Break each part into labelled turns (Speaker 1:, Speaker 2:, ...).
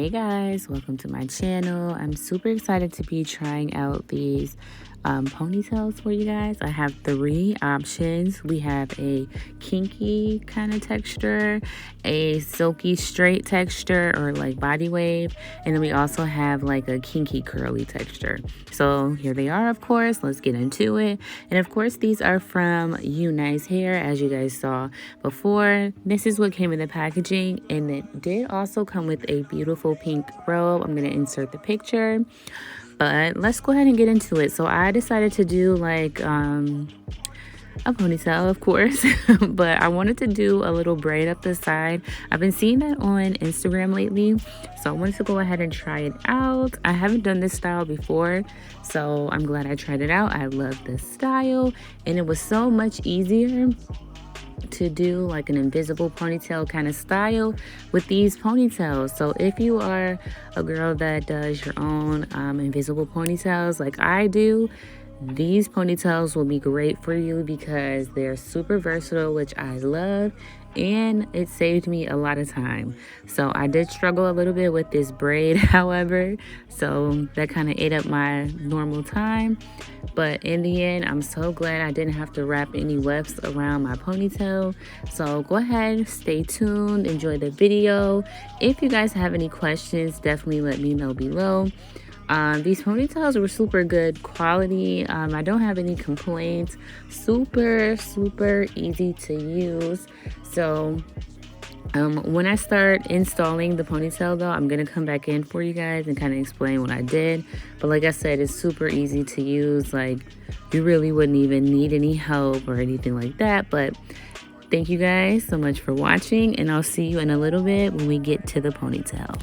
Speaker 1: Hey guys, welcome to my channel. I'm super excited to be trying out these ponytails for you guys. I have 3 options. We have a kinky kind of texture, a silky straight texture or like body wave, and then we also have like a kinky curly texture. So here they are, of course. Let's get into it. And of course, these are from UNice Hair, as you guys saw before. This is what came in the packaging, and it did also come with a beautiful pink robe. I'm going to insert the picture. But let's go ahead and get into it. So I decided to do like a ponytail, of course, but I wanted to do a little braid up the side. I've been seeing that on Instagram lately, so I wanted to go ahead and try it out. I haven't done this style before, so I'm glad I tried it out. I love this style, and it was so much easier to do like an invisible ponytail kind of style with these ponytails. So if you are a girl that does your own invisible ponytails like I do, these ponytails will be great for you because they're super versatile, which I love, and it saved me a lot of time. So I did struggle a little bit with this braid, however, so that kind of ate up my normal time. But in the end, I'm so glad I didn't have to wrap any wefts around my ponytail. So go ahead, stay tuned, enjoy the video. If you guys have any questions, definitely let me know below. These ponytails were super good quality. I don't have any complaints. Super easy to use. So when I start installing the ponytail though, I'm gonna come back in for you guys and kind of explain what I did. But like I said, it's super easy to use. Like, you really wouldn't even need any help or anything like that. But thank you guys so much for watching, and I'll see you in a little bit when we get to the ponytail.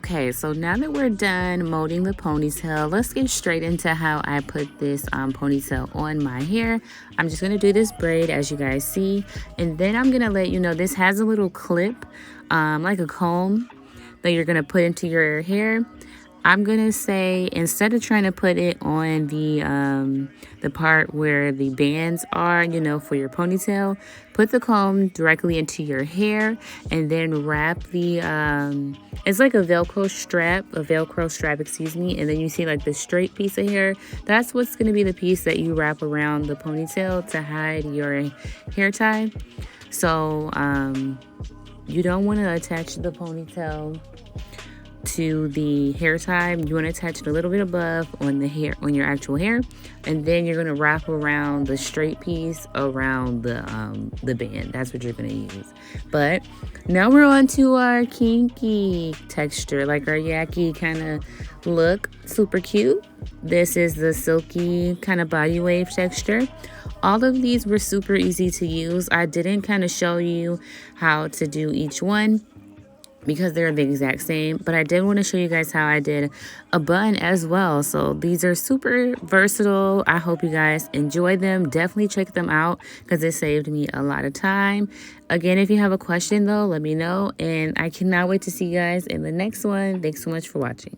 Speaker 1: Okay, so now that we're done molding the ponytail, let's get straight into how I put this ponytail on my hair. I'm just going to do this braid as you guys see, and then I'm going to let you know this has a little clip, like a comb that you're going to put into your hair. I'm going to say, instead of trying to put it on the part where the bands are, you know, for your ponytail, put the comb directly into your hair and then wrap the, it's like a Velcro strap, excuse me. And then you see like the straight piece of hair. That's what's going to be the piece that you wrap around the ponytail to hide your hair tie. So, you don't want to attach the ponytail to the hair tie. You want to attach it a little bit above on the hair, on your actual hair, and then you're going to wrap around the straight piece around the band. That's what you're going to use. But now we're on to our kinky texture, like our yaki kind of look. Super cute. This is the silky kind of body wave texture. All of these were super easy to use. I didn't kind of show you how to do each one because they're the exact same, but I did want to show you guys how I did a bun as well. So these are super versatile. I hope you guys enjoy them. Definitely check them out because it saved me a lot of time. Again, if you have a question though, let me know, and I cannot wait to see you guys in the next one. Thanks so much for watching.